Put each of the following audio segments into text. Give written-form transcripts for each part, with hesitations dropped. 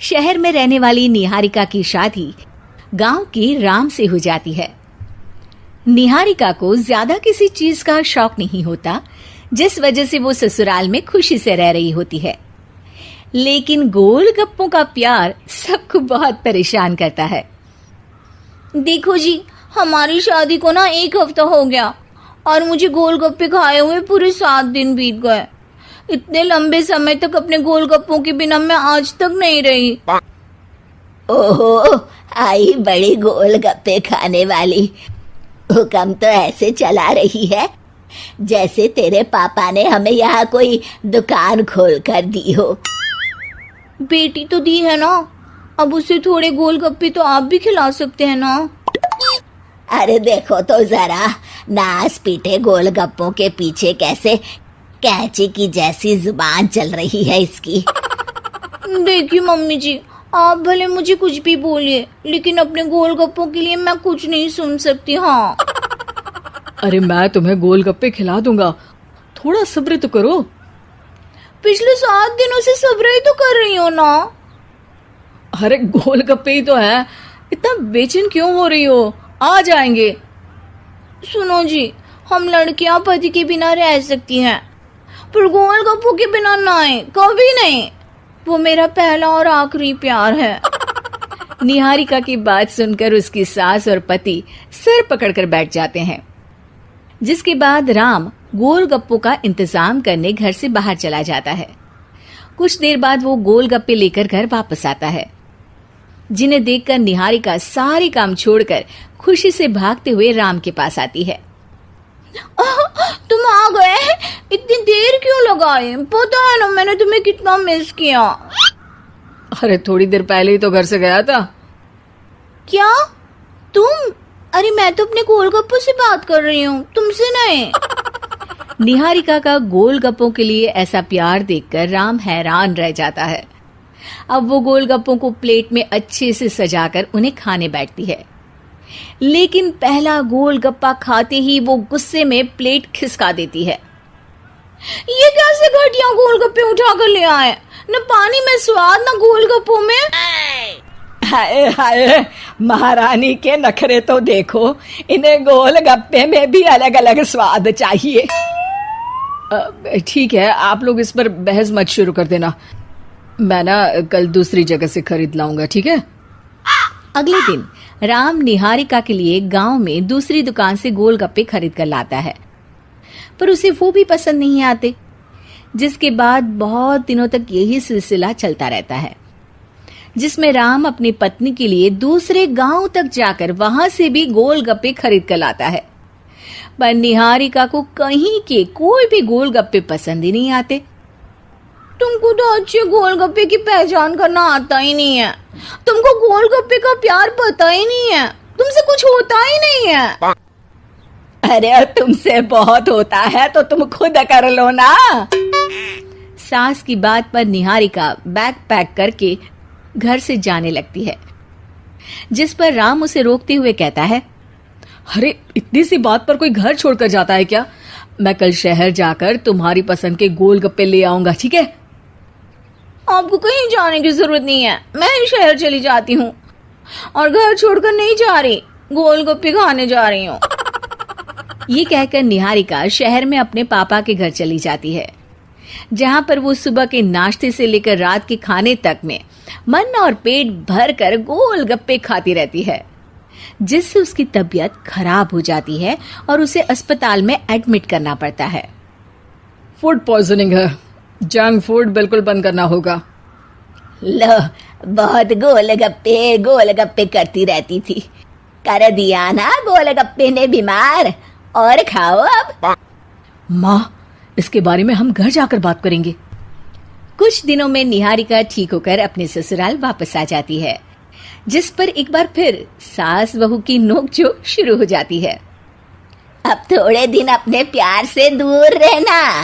शहर में रहने वाली निहारिका की शादी गांव के राम से हो जाती है। निहारिका को ज्यादा किसी चीज का शौक नहीं होता, जिस वजह से वो ससुराल में खुशी से रह रही होती है। लेकिन गोलगप्पों का प्यार सबको बहुत परेशान करता है। देखो जी, हमारी शादी को ना 1 हफ्ता हो गया और मुझे गोलगप्पे खाए हुए पूरे 7 दिन बीत गए। इतने लंबे समय तक अपने गोलगप्पों के बिना मैं आज तक नहीं रही। ओहो, आई बड़ी गोलगप्पे खाने वाली। हुक्म तो ऐसे चला रही है जैसे तेरे पापा ने हमें यहाँ कोई दुकान खोल कर दी हो। बेटी तो दी है ना, अब उसे थोड़े गोलगप्पे तो आप भी खिला सकते हैं ना। अरे देखो तो जरा, नास पीटे गोलगप्पों के पीछे कैसे कैंची की जैसी जुबान चल रही है इसकी। देखिए मम्मी जी, आप भले मुझे कुछ भी बोलिए, लेकिन अपने गोलगप्पों के लिए मैं कुछ नहीं सुन सकती। हाँ, अरे मैं तुम्हें गोलगप्पे खिला दूंगा, थोड़ा सब्र तो करो। पिछले 7 दिनों से सब्र ही तो कर रही हो ना। अरे गोलगप्पे ही तो है, इतना बेचैन क्यों हो रही हो? आ जाएंगे। सुनो जी, हम लड़कियां पति के बिना रह सकती हैं, पर गोलगप्पों के बिना नहीं, कभी नहीं। वो मेरा पहला और आखिरी प्यार है। निहारिका की बात सुनकर उसकी सास और पति सिर पकड़कर बैठ जाते हैं। जिसके बाद राम गोलगप्पों का इंतजाम करने घर से बाहर चला जाता है। कुछ देर बाद वो गोलगप्पे लेकर घर वापस आता है, जिन्हें देखकर निहारिका सारे काम छोड़कर खुशी से भागते हुए राम के पास आती है। तुम आ गए? इतनी देर क्यों लगाई? पता है ना मैंने तुम्हें कितना मिस किया। अरे थोड़ी देर पहले ही तो घर से गया था। क्या तुम? अरे मैं तो अपने गोलगप्पों से बात कर रही हूँ, तुमसे नहीं। निहारिका का गोलगप्पों के लिए ऐसा प्यार देखकर राम हैरान रह जाता है। अब वो गोलगप्पों को प्लेट में अच्छे से सजाकर उन्हें खाने बैठती है, लेकिन पहला गोलगप्पा खाते ही वो गुस्से में प्लेट खिसका देती है। ये कैसे घटिया गोलगप्पे उठा कर ले आए? न पानी में स्वाद, न गोलगप्पों में। हाय हाय, महारानी के नखरे तो देखो, इन्हें गोलगप्पे में भी अलग अलग स्वाद चाहिए। ठीक है, आप लोग इस पर बहस मत शुरू कर देना, मैं ना कल दूसरी जगह से खरीद लाऊंगा, ठीक है? अगले दिन राम निहारिका के लिए गांव में दूसरी दुकान से गोलगप्पे खरीद कर लाता है, पर उसे वो भी पसंद नहीं आते। जिसके बाद बहुत दिनों तक यही सिलसिला चलता रहता है, जिसमें राम अपनी पत्नी के लिए दूसरे गांव तक जाकर वहां से भी गोलगप्पे खरीद कर लाता है, पर निहारिका को कहीं के कोई भी गोलगप्पे पसंद ही नहीं आते। तुमको तो अच्छे गोलगप्पे की पहचान करना आता ही नहीं है। तुमको गोलगप्पे का प्यार पता ही नहीं है, तुमसे कुछ होता ही नहीं है। अरे तुमसे बहुत होता है तो तुम खुद कर लो ना। सास की बात पर निहारिका बैग पैक करके घर से जाने लगती है, जिस पर राम उसे रोकते हुए कहता है, अरे इतनी सी बात पर कोई घर छोड़कर जाता है क्या? मैं कल शहर जाकर तुम्हारी पसंद के गोलगप्पे ले आऊंगा, ठीक है? आपको कहीं जाने की जरूरत नहीं है, मैं ही शहर चली जाती हूँ और घर छोड़कर नहीं जा रही, गोलगप्पे खाने जा रही हूँ। ये कहकर निहारिका शहर में अपने पापा के घर चली जाती है, जहाँ पर वो सुबह के नाश्ते से लेकर रात के खाने तक में मन और पेट भर कर गोलगप्पे खाती रहती है, जिससे उसकी तबीयत खराब हो जाती है और उसे अस्पताल में एडमिट करना पड़ता है। फूड पॉइजनिंग है, जंक फूड बिल्कुल बंद करना होगा। लो, बहुत गोलगप्पे गोलगप्पे करती रहती थी, कर दिया ना गोलगप्पे ने बीमार। और खाओ अब। माँ, इसके बारे में हम घर जाकर बात करेंगे। कुछ दिनों में निहारिका ठीक होकर अपने ससुराल वापस आ जाती है, जिस पर एक बार फिर सास बहू की नोकझोंक शुरू हो जाती है। अब थोड़े दिन अपने प्यार से दूर रहना,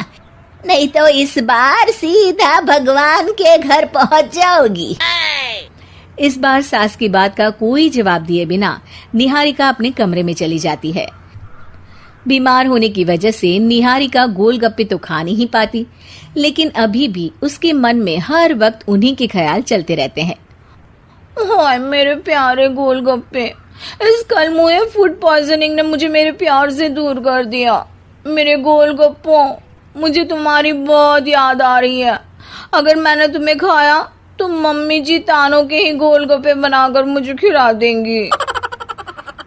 नहीं तो इस बार सीधा भगवान के घर पहुंच जाओगी। इस बार सास की बात का कोई जवाब दिए बिना निहारिका अपने कमरे में चली जाती है। बीमार होने की वजह से निहारिका गोलगप्पे तो खा नहीं पाती, लेकिन अभी भी उसके मन में हर वक्त उन्हीं के ख्याल चलते रहते हैं। हाय मेरे प्यारे गोलगप्पे, इस कल मुझे फूड पॉइजनिंग ने मुझे मेरे प्यार से दूर कर दिया। मेरे गोलगप्पों, मुझे तुम्हारी बहुत याद आ रही है। अगर मैंने तुम्हें खाया तो मम्मी जी तानों के ही गोलगप्पे बनाकर मुझे खिला देंगी।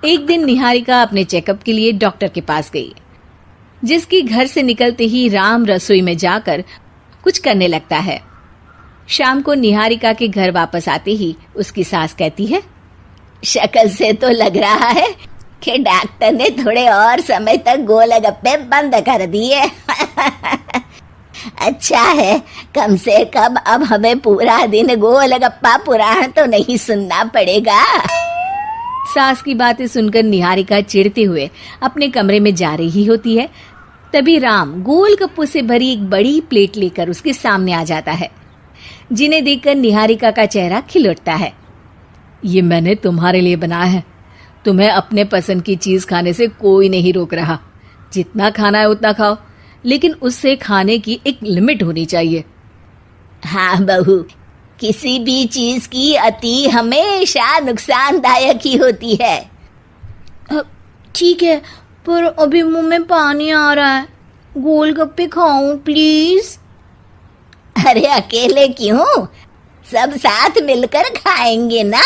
एक दिन निहारिका अपने चेकअप के लिए डॉक्टर के पास गई, जिसकी घर से निकलते ही राम रसोई में जाकर कुछ करने लगता है। शाम को निहारिका के घर वापस आते ही उसकी सास कहती है, शक्ल से तो लग रहा है कि डॉक्टर ने थोड़े और समय तक गोलगप्पे बंद कर दिए। अच्छा है, कम से कम अब हमें पूरा दिन गोलगप्पा पुराण तो नहीं सुनना पड़ेगा। सास की बातें सुनकर निहारिका चिढ़ते हुए अपने कमरे में जा रही होती है। तभी राम गोलगप्पों से भरी एक बड़ी प्लेट लेकर उसके सामने आ जाता है, जिन्हें देखकर निहारिका का चेहरा खिल उठता है। ये मैंने तुम्हारे लिए बनाया है। तुम्हें अपने पसंद की चीज खाने से कोई नहीं रोक रहा। जितना खाना है उतना खाओ, लेकिन उससे खाने की एक लिमिट होनी चाहिए। हाँ बहू, किसी भी चीज की अति हमेशा नुकसानदायक ही होती है। ठीक है, पर अभी मुंह में पानी आ रहा है। गोलगप्पे खाऊं प्लीज? अरे अकेले क्यों, सब साथ मिलकर खाएंगे ना।